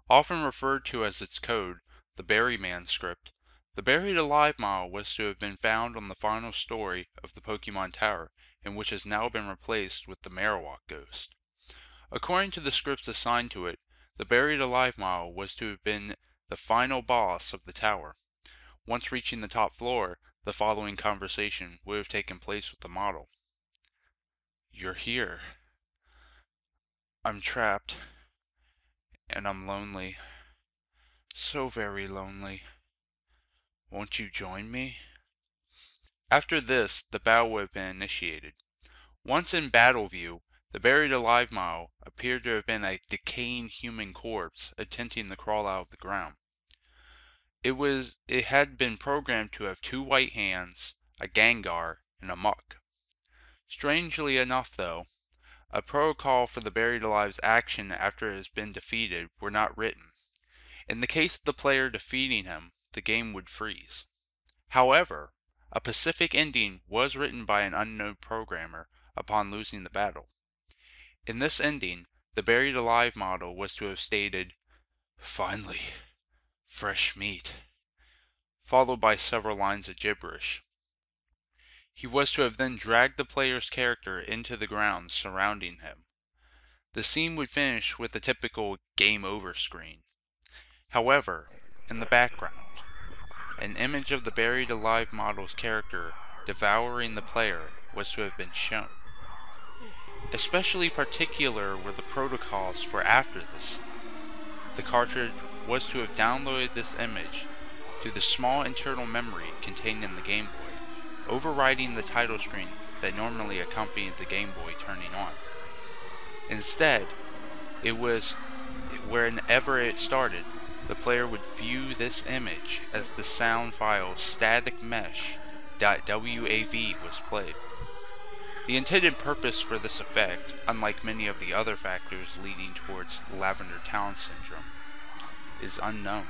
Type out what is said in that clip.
Often referred to as its code, the Berryman script, the Buried Alive model was to have been found on the final story of the Pokemon Tower, and which has now been replaced with the Marowak Ghost. According to the scripts assigned to it, the Buried Alive model was to have been the final boss of the tower. Once reaching the top floor, the following conversation would have taken place with the model. "You're here. I'm trapped, and I'm lonely. So very lonely. Won't you join me?" After this, the battle would have been initiated. Once in battle view, the Buried Alive model appeared to have been a decaying human corpse attempting to crawl out of the ground. It had been programmed to have 2 white hands, a Gengar, and a Muck. Strangely enough, though, a protocol for the Buried Alive's action after it has been defeated were not written. In the case of the player defeating him, the game would freeze. However, a Pacific ending was written by an unknown programmer upon losing the battle. In this ending, the Buried Alive model was to have stated, "Finally, fresh meat," followed by several lines of gibberish. He was to have then dragged the player's character into the ground surrounding him. The scene would finish with a typical game over screen. However, in the background, an image of the Buried Alive model's character devouring the player was to have been shown. Especially particular were the protocols for after this. The cartridge was to have downloaded this image to the small internal memory contained in the Game Boy, overriding the title screen that normally accompanied the Game Boy turning on. Instead, it was whenever it started, the player would view this image as the sound file static mesh.wav was played. The intended purpose for this effect, unlike many of the other factors leading towards Lavender Town Syndrome, is unknown.